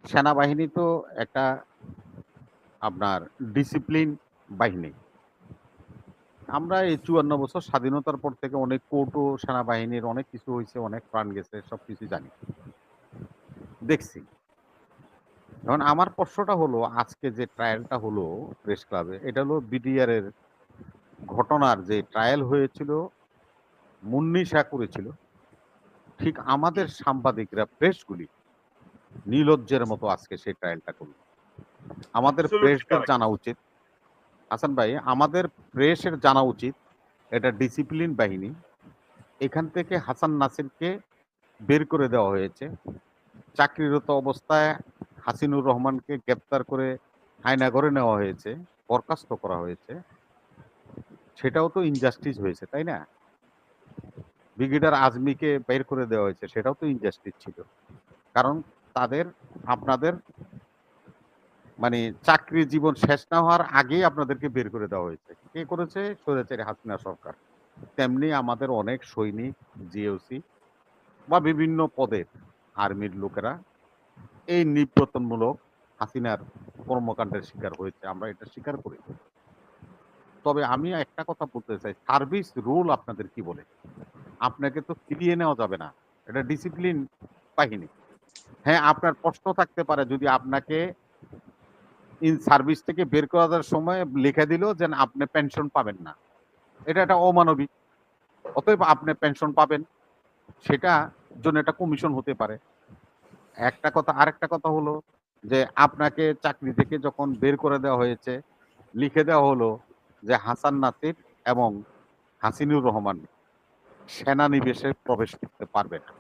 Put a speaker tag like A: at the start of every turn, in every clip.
A: সেনাবাহিনী তো একটা আপনার ডিসিপ্লিন বাহিনী। আমরা এই ৫৪ বছর স্বাধীনতার পর থেকে অনেক কোর্টও সেনাবাহিনীর অনেক কিছু হইছে, অনেক প্রাণ গেছে, সবকিছু জানি। দেখছি। এখন আমার প্রশ্নটা হলো আজকে যে ট্রায়ালটা হলো প্রেস ক্লাবে, এটা হলো বিডিআর এর ঘটনার যে ট্রায়াল হয়েছিল, মুন্নি শাহ করেছিল। ঠিক আমাদের সাংবাদিকরা প্রেসগুলি নির্লজ্জের মতো আজকে সেই ট্রায়ালটা করল। আমাদের
B: অ্যাবসলিউটলি
A: প্রেসদের
B: কারেক্ট।
A: জানা উচিত, হাসান ভাই, আমাদের প্রেসের জানা উচিত এটা ডিসিপ্লিন বাহিনী। এখান থেকে হাসান নাসিরকে বের করে দেওয়া হয়েছে। চাকরিরত অবস্থায় হাসিনুর রহমানকে গ্রেপ্তার করে হায়নাঘরে নেওয়া হয়েছে, বরখাস্ত করা হয়েছে। সেটাও তো ইনজাস্টিস হয়েছে, তাই না? ব্রিগেডিয়ার আজমিকে বের করে দেওয়া হয়েছে, সেটাও তো ইনজাস্টিস ছিল। কারণ তাদের আপনাদের মানে চাকরি জীবন শেষ না হওয়ার আগেই আপনাদেরকে বের করে দেওয়া হয়েছে। কে করেছে? স্বৈরাচারী হাসিনা সরকার। তেমনি আমাদের অনেক সৈনিক, জিওসি বা বিভিন্ন পদের আর্মির লোকেরা এই নির্যাতনমূলক হাসিনার কর্মকাণ্ডের শিকার হয়েছে। আমরা এটা স্বীকার করি। তবে আমি একটা কথা বলতে চাই, সার্ভিস রুল আপনাদের কি বলে? আপনাকে তো ফিরিয়ে নেওয়া যাবে না। এটা ডিসিপ্লিন বাহিনী। হ্যাঁ, আপনার প্রশ্ন থাকতে পারে যদি আপনাকে ইন সার্ভিস থেকে বের করার সময় লিখে দিল যে না, আপনি পেনশন পাবেন না। এটা একটা অমানবিক। অতএব আপনি পেনশন পাবেন, সেটা জন্য একটা কমিশন হতে পারে। একটা কথা, আরেকটা কথা হলো যে আপনাকে চাকরি থেকে যখন বের করে দেওয়া হয়েছে, লিখে দেওয়া হলো যে হাসান নাসির এবং হাসিনুর রহমান সেনানিবেশে প্রবেশ করতে পারবে না।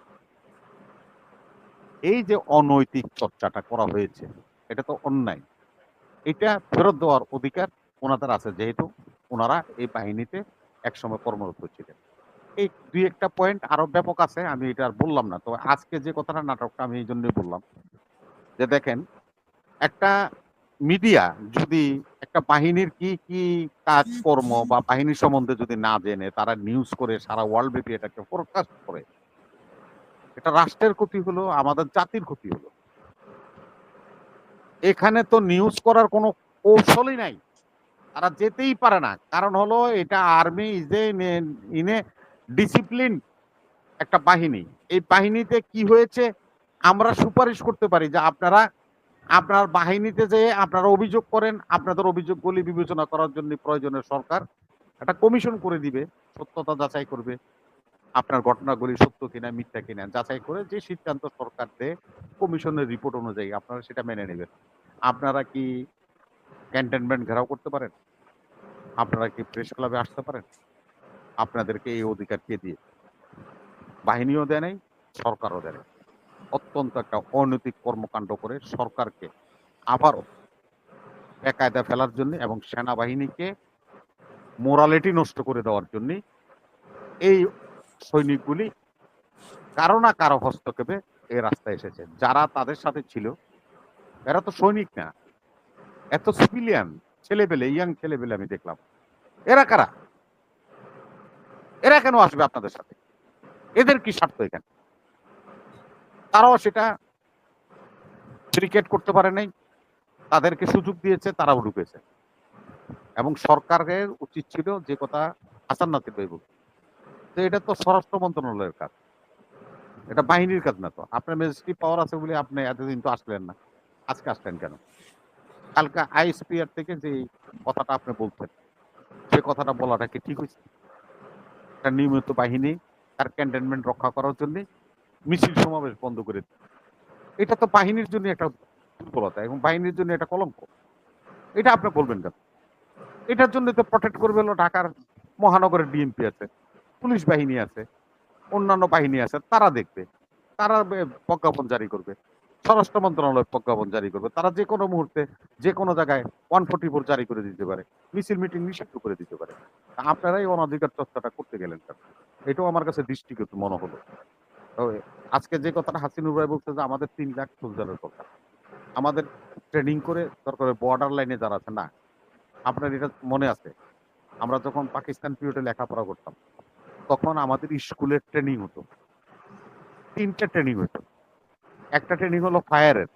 A: এই যে অনৈতিক চর্চাটা করা হয়েছে, এটা তো অন্যায়। এটা ফেরত দেওয়ার অধিকার ওনাদের আছে, যেহেতু ওনারা এই বাহিনীতে একসময় কর্মরত ছিলেন। এই দুই একটা পয়েন্ট আরো ব্যাপক আছে, আমি এটা আর বললাম না। তো আজকে যে কথাটা নাটকটা আমি এই জন্যই বললাম যে দেখেন, একটা মিডিয়া যদি একটা বাহিনীর কি কি কাজকর্ম বা বাহিনী সম্বন্ধে যদি না জেনে তারা নিউজ করে সারা ওয়ার্ল্ড ব্যাপী এটাকে ফোরকাস্ট করে, এটা রাষ্ট্রের ক্ষতি হলো, আমাদের জাতির ক্ষতি হলো। এখানে তো নিউজ করার কোনো কৌশলই নাই, তারা যেতেই পারে না। কারণ হলো এটা army is a in a discipline একটা বাহিনী। এই বাহিনীতে কি হয়েছে আমরা সুপারিশ করতে পারি যে আপনারা আপনার বাহিনীতে যে আপনারা অভিযোগ করেন, আপনাদের অভিযোগগুলি বিবেচনা করার জন্য প্রয়োজনে সরকার একটা কমিশন করে দিবে, সত্যতা যাচাই করবে, আপনার ঘটনাগুলি সত্য কিনা মিথ্যা কিনা যাচাই করে যে সিদ্ধান্ত সরকার দেয় কমিশনের রিপোর্ট অনুযায়ী আপনারা সেটা মেনে নেবেন। আপনারা কি ক্যান্টনমেন্ট ঘেরাও করতে পারেন? আপনারা কি প্রেস ক্লাবে আসতে পারেন? আপনাদেরকে এই অধিকার কে দিয়ে? বাহিনীও দেয় নাই, সরকারও দেয় নাই। অত্যন্ত একটা অনৈতিক কর্মকাণ্ড করে সরকারকে আবারও বেকায়দা ফেলার জন্য এবং সেনাবাহিনীকে মোরালিটি নষ্ট করে দেওয়ার জন্য এই সৈনিকগুলি কারো না কারো হস্তক্ষেপে এই রাস্তায় এসেছে। যারা তাদের সাথে ছিল এরা তো সৈনিক না, এত সিভিলিয়ান ছেলেপেলে, ইয়াং ছেলেপেলে আমি দেখলাম। এরা কারা? এরা কেন আসবে আপনাদের সাথে? এদের কি স্বার্থ এখানে? তারাও সেটা ক্রিকেট করতে পারে নাই, তাদেরকে সুযোগ দিয়েছে, তারাও ঢুকেছে। এবং সরকারের উচিত ছিল যে কথা হাসান নাসির ভাই বলছে, যে এটা তো স্বরাষ্ট্র মন্ত্রণালয়ের কাজ, এটা বাহিনীর কাজ না। তো আপনার ম্যাজিস্ট্রেট পাওয়ার আছে বলে আপনি এতদিন তো আসলেন না, আজকে আসলেন কেন? কালকে আইএসপিআর থেকে যে কথাটা আপনি বলছেন, সে কথাটা বলাটা কি ঠিক হয়েছে? একটা নিয়মিত বাহিনী তার ক্যান্টনমেন্ট রক্ষা করার জন্য মিছিল সমাবেশ বন্ধ করে দিল। এটা তো বাহিনীর জন্য একটা দুর্বলতা এবং বাহিনীর জন্য একটা কলঙ্ক। এটা আপনি বলবেন কেন? এটার জন্য তো প্রটেক্ট করবে হলো ঢাকার মহানগরের ডিএমপি আছে, পুলিশ বাহিনী আছে, অন্যান্য বাহিনী আছে, তারা দেখবে, তারা প্রজ্ঞাপন জারি করবে, স্বরাষ্ট্র মন্ত্রণালয় প্রজ্ঞাপন জারি করবে, তারা যে কোনো মুহূর্তে যে কোনো জায়গায় 144 জারি করে দিতে পারে, মিছিল মিটিং নিষিদ্ধ করে দিতে পারে। আপনারাই অনধিকার চর্চাটা করতে গেলেন কেন? এটাও আমার কাছে দৃষ্টিকটু মনে হলো। তবে আজকে যে কথাটা হাসিনুর ভাই বলছে যে আমাদের 3 লাখ সোলজারের দরকার, আমাদের ট্রেনিং করে দরকার বর্ডার লাইনে যারা আছে না। আপনার এটা মনে আছে, আমরা যখন পাকিস্তান পিরিয়ডে লেখাপড়া করতাম তখন আমাদের স্কুলের ট্রেনিং হতো, 3টা ট্রেনিং হতো। একটা ট্রেনিং হলো ফায়ারের,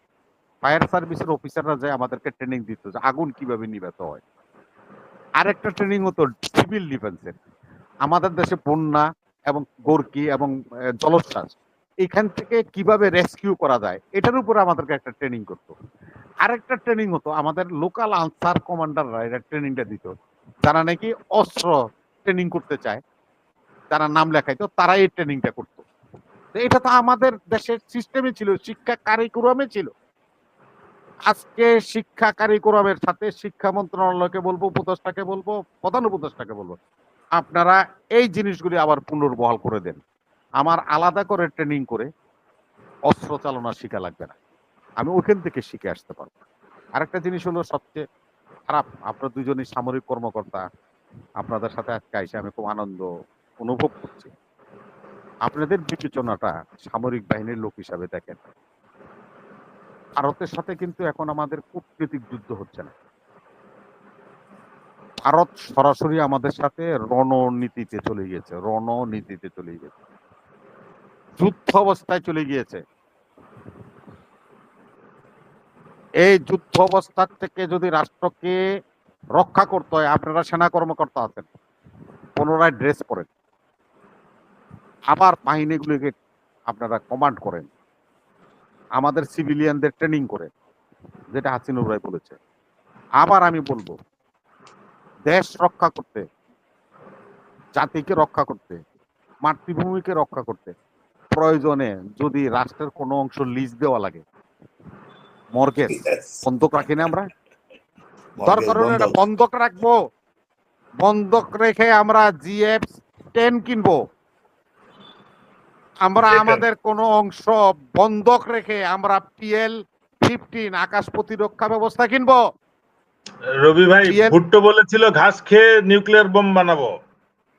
A: ফায়ার সার্ভিসের অফিসাররা যায় আমাদেরকে ট্রেনিং দিত যে আগুন কিভাবে নিভাতে হয়। আরেকটা ট্রেনিং হতো সিভিল ডিফেন্সের। আমাদের দেশে বন্যা এবং গোর্কি এবং জলোচ্ছ্বাস, এখান থেকে কিভাবে রেস্কিউ করা যায় এটার উপরে আমাদেরকে একটা ট্রেনিং করতো। আরেকটা ট্রেনিং হতো আমাদের লোকাল আনসার কমান্ডাররা এটা ট্রেনিংটা দিত, যারা নাকি অস্ত্র ট্রেনিং করতে চায়, যারা নাম লেখাইতো তারা এই ট্রেনিংটা করতো। এটা তো আমাদের দেশের সিস্টেমে ছিল, শিক্ষা কারিকুলামে ছিল। আজকে শিক্ষা কারিকুলামের সাথে শিক্ষা মন্ত্রণালয়কে বলবো, উপদেষ্টাকে বলবো, প্রধান উপদেষ্টাকে বলবো, আপনারা এই জিনিসগুলি আবার পুনর্বহাল করে দেন। আমার আলাদা করে ট্রেনিং করে অস্ত্র চালনা শিখা লাগবে না, আমি ওখান থেকে শিখে আসতে পারবো। আরেকটা জিনিস হলো সবচেয়ে খারাপ, আপনারা দুজনই সামরিক কর্মকর্তা, আপনাদের সাথে আজকে এসে আমি খুব আনন্দ অনুভব করছি। আপনাদের বিবেচনাটা সামরিক বাহিনীর লোক হিসাবে দেখেন। ভারতের সাথে কিন্তু এখন আমাদের কূটনৈতিক যুদ্ধ হচ্ছে না, ভারত সরাসরি আমাদের সাথে রণনীতিতে চলে গিয়েছে, রণনীতিতে চলে গিয়েছে, যুদ্ধ অবস্থায় চলে গিয়েছে। এই যুদ্ধ অবস্থার থেকে যদি রাষ্ট্রকে রক্ষা করতে হয়, আপনারা সেনা কর্মকর্তা আছেন, পুনরায় ড্রেস করেন, আবার বাহিনীগুলিকে আপনারা কমান্ড করেন, আমাদের সিভিলিয়ানদের ট্রেনিং করেন, যেটা হাসিনুর ভাই বলেছে। আবার আমি বলবো, দেশ রক্ষা করতে, জাতিকে রক্ষা করতে, মাতৃভূমিকে রক্ষা করতে প্রয়োজনে যদি রাষ্ট্রের কোনো অংশ লিজ দেওয়া লাগে, মর্গেজ বন্ধক রাখি না আমরা, দরকার হলে এটা বন্ধক রাখবো, বন্ধক রেখে আমরা GF-10 কিনবো, আমরা আমাদের কোনো অংশ বন্ধক রেখে আমরা PL-15 আকাশ প্রতিরক্ষা ব্যবস্থা কিনবো।
B: রবি ভাই, ভুট্টো বলেছিল ঘাস খেয়ে নিউক্লিয়ার বোম বানাবো।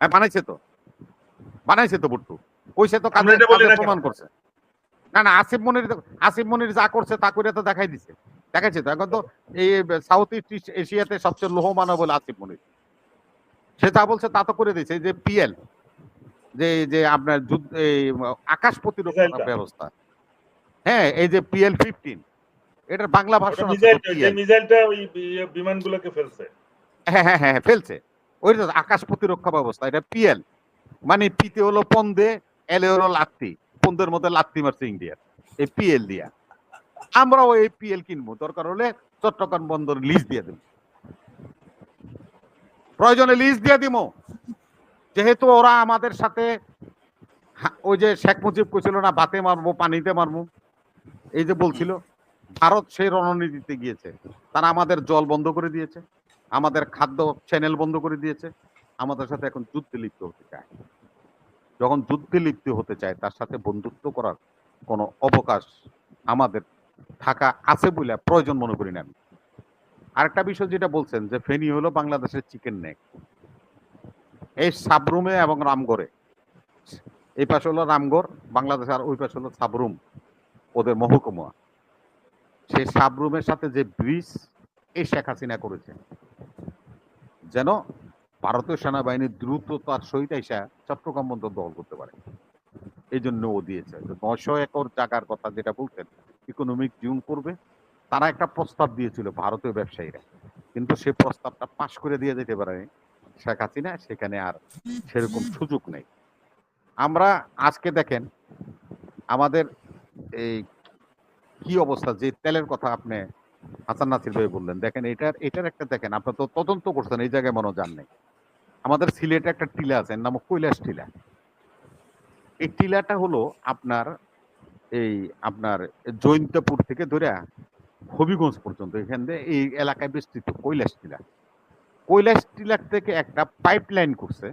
A: হ্যাঁ, বানাইছে তো ভুট্টো, কইছে তো, কাজে প্রমাণ করছে। না, আসিফ মনির যা করছে তা করে তো দেখাইছে তো। এখন তো এই সাউথ ইস্ট এশিয়াতে সবচেয়ে লোহ মানব বলে আসিফ মনির, সে যা বলছে তা তো করে দিয়েছে। যে PL, যে আপনার আকাশ প্রতিরক্ষা ব্যবস্থা, হ্যাঁ, এই যে PL-15, এটার বাংলা ভাষা
B: মিসাইলটা ওই বিমানগুলোকে ফেলছে।
A: হ্যাঁ, ফেলছে। ওই আকাশ প্রতিরক্ষা ব্যবস্থা, এটা PL, মানে পিতে হলো পন্দে, এলে হলো লাত্তি, পন্দের মধ্যে লাত্তি মারছে ইন্ডিয়ার, এই PL দিয়া। আমরাও এই PL কিনবো, দরকার হলে চট্টগ্রাম বন্দর লিজ দিয়ে দেব, প্রয়োজনে লিজ দিয়ে দিব, যেহেতু ওরা আমাদের সাথে ওই যে শেখ মুজিব কইছিল না, ভাতে মারবো পানিতে মারবো, এই যে বলছিল, ভারত সেই রণনীতিতে গিয়েছে। তারা আমাদের জল বন্ধ করে দিয়েছে, আমাদের খাদ্য চ্যানেল বন্ধ করে দিয়েছে, আমাদের সাথে এখন যুদ্ধে লিপ্ত হতে চায়। যখন যুদ্ধে লিপ্ত হতে চায়, তার সাথে বন্ধুত্ব করার কোনো অবকাশ আমাদের থাকা আছে বলে প্রয়োজন মনে করি না আমি। আরেকটা বিষয় যেটা বলছেন যে ফেনী হলো বাংলাদেশের চিকেন নেক, এই সাবরুমে এবং রামগড়ে, এই পাশে হলো রামগড় বাংলাদেশ, আর ওই পাশে হলো সাবরুম ওদের মহকুমা। সেই সাবরুমের সাথে যে ব্রিজ এই শেখ হাসিনা করেছে, যেন ভারতীয় সেনাবাহিনী দ্রুততার সহিত এসে চট্টগ্রাম বন্দর দখল করতে পারে, এই জন্য ও দিয়েছে। 900 একর জায়গার কথা যেটা বলছেন, ইকোনমিক জোন করবে, তারা একটা প্রস্তাব দিয়েছিল ভারতীয় ব্যবসায়ীরা, কিন্তু সে প্রস্তাবটা পাশ করে দিয়ে যেতে পারে শেখ হাসিনা, সেখানে আর সেরকম সুযোগ নেই। আমরা আজকে দেখেন আমাদের এই কি অবস্থা, যে তেলের কথা আপনি হাসান নাসির ভাই বললেন, দেখেন এটার একটা দেখেন, আপনার তো তদন্ত করছেন, এই জায়গায় মনে যান নেই। আমাদের সিলেটে একটা টিলা আছে, নাম কৈলাস টিলা। এই টিলাটা হলো আপনার জৈন্তপুর থেকে ধরে হবিগঞ্জ পর্যন্ত, এখান থেকে এই এলাকায় বিস্তৃত কৈলাস টিলা। কৈলাস টিলার থেকে একটা পাইপ লাইন করছে,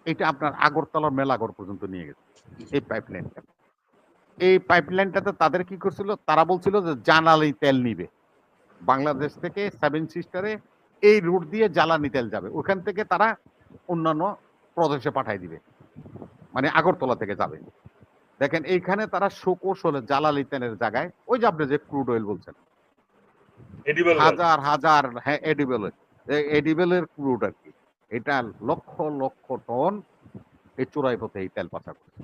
A: এটা আপনার আগরতলার মেলাঘর পর্যন্ত নিয়ে গেছে এই পাইপ লাইনটা। এই পাইপ লাইনটাতে তাদের কি করছিল, তারা বলছিল যে জ্বালানি তেল নিবে বাংলাদেশ থেকে, 7 সিস্টারে এই রুট দিয়ে জ্বালানি তেল যাবে, ওখান থেকে তারা অন্যান্য প্রদেশে পাঠাই দিবে, মানে আগরতলা থেকে যাবে। দেখেন এইখানে তারা সুকৌশলে জ্বালানি তেলের জায়গায়, ওই যে আপনি যে ক্রুড অয়েল বলছেন, হাজার হ্যাঁ এডিবেলের ক্রুড আর কি, এটা লক্ষ লক্ষ টন এই চোরাই পথে এই তেল পাচার করছে।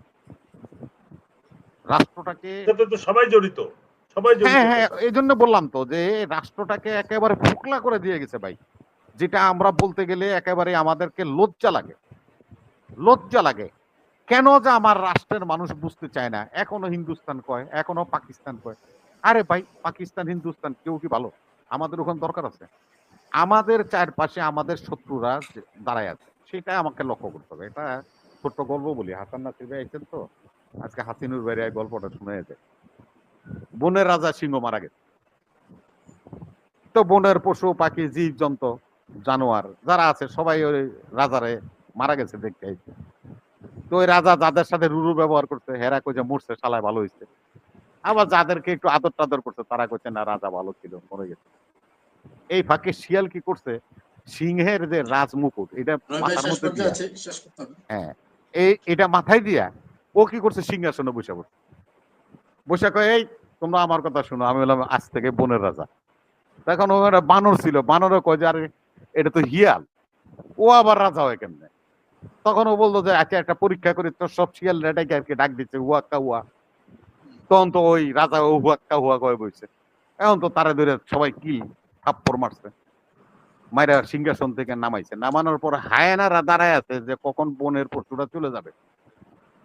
A: রাষ্ট্রটাকে
B: সবাই জড়িত, সবাই
A: হ্যাঁ
B: জড়িত
A: হ্যাঁ,
B: স্যার।
A: এই জন্য বললাম তো যে রাষ্ট্রটাকে একেবারে ফোকলা করে দিয়ে গেছে ভাই, যেটা আমরা বলতে গেলে একেবারে আমাদেরকে লজ্জা লাগে, লজ্জা লাগে। কেন যে আমার রাষ্ট্রের মানুষ বুঝতে চায় না, এখনো হিন্দুস্তান কয়, এখনো পাকিস্তান কয়। আরে ভাই, পাকিস্তান হিন্দুস্তান কেউ কি ভালো? আমাদের ওখানে দরকার আছে? আমাদের চারপাশে আমাদের শত্রুরা দাঁড়ায় আছে, সেটা আমাকে লক্ষ্য করতে হবে। এটা ছোট্ট গল্প বলি, হাসান নাসির ভাই আছেন তো, আজকে হাসিনুর ভাইয়ের এই গল্পটা শুনে যায়। বনের রাজা সিংহ মারা গেছে, তো বনের পশু পাখি জীব জন্তু জানোয়ার যারা আছে সবাই ওই রাজারে মারা গেছে দেখতে আইছে। তো ওই রাজা যাদের সাথে রুরু ব্যবহার করছে হেরা কইছে মরছে, শালায় ভালো হয়েছে। আবার যাদেরকে একটু আদর টাদর করছে তারা কইছে না, রাজা ভালো ছিল, মরে গেছে। এই ফাঁকে শিয়াল কি করছে, সিংহের যে রাজমুকুট এটা
C: রবি ভাই
A: মাথার
C: শেষ
A: মধ্যে
C: পর্যায়ে
A: দিয়া,
C: আছে, শেষ করতে হবে।
A: হ্যাঁ, এটা মাথায় দিয়া ও কি করছে, সিংহাসনে বসে পড়ছে। বসে কয়, এই তোমরা আমার কথা শুনো, আমি বললাম আজ থেকে বনের রাজা। তখন ওখানে বানর ছিল, বানরও কয় যে আরে এটা তো হিয়াল, ও আবার রাজা হয় কেমনে? তখন ও বললো যে আচ্ছা একটা পরীক্ষা করি, তো সব শিয়াল রেটাকে আর কি ডাক দিচ্ছে হুয়াক্কা হুয়া। তখন তো ওই রাজা ও হুয়াক্কা হুয়া কয়ে বইছে। এখন তো তারা ধরে সবাই কি থাপ্পড় মারছে, মাইরা সিংহাসন থেকে নামাইছে। নামানোর পর হায়ানারা দাঁড়ায় আছে যে কখন বনের পশুরা চলে যাবে।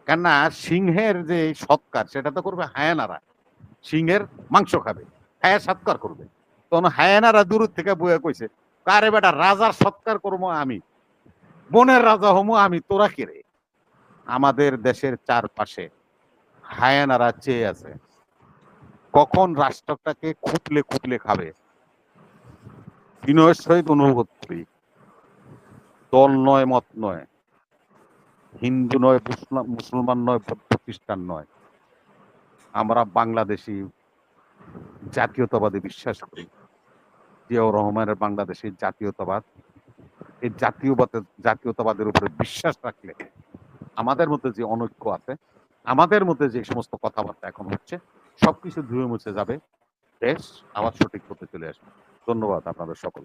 A: কেননা সিংহের যে সৎকার সেটা তো করবে হায়ানারা, সিংহের মাংস খাবে, হায়া সৎকার করবে। তখন হায়ানারা দূর থেকে বইয়া কইছে, কারে বেটা রাজার সৎকার করবো আমি, বনের রাজা হমু আমি, তোরা কে রে? আমাদের দেশের চারপাশে হায়ানারা চেয়ে আছে কখন রাষ্ট্রটাকে খুপলে খুপলে খাবে। বিনয়ের সহিত অনুভব করি, দল নয়, মত নয়, হিন্দু নয়, মুসলমান নয়, খ্রিস্টান নয়, আমরা বাংলাদেশি জাতীয়তাবাদে বিশ্বাস করি। জিয়াউর রহমানের বাংলাদেশের জাতীয়তাবাদ, এই জাতীয়তাবাদের উপরে বিশ্বাস রাখলে আমাদের মধ্যে যে অনৈক্য আছে, আমাদের মধ্যে যে সমস্ত কথাবার্তা এখন হচ্ছে, সবকিছু ধুয়ে মুছে যাবে, দেশ আবার সঠিক পথে চলে আসবে। ধন্যবাদ আপনাদের সকল।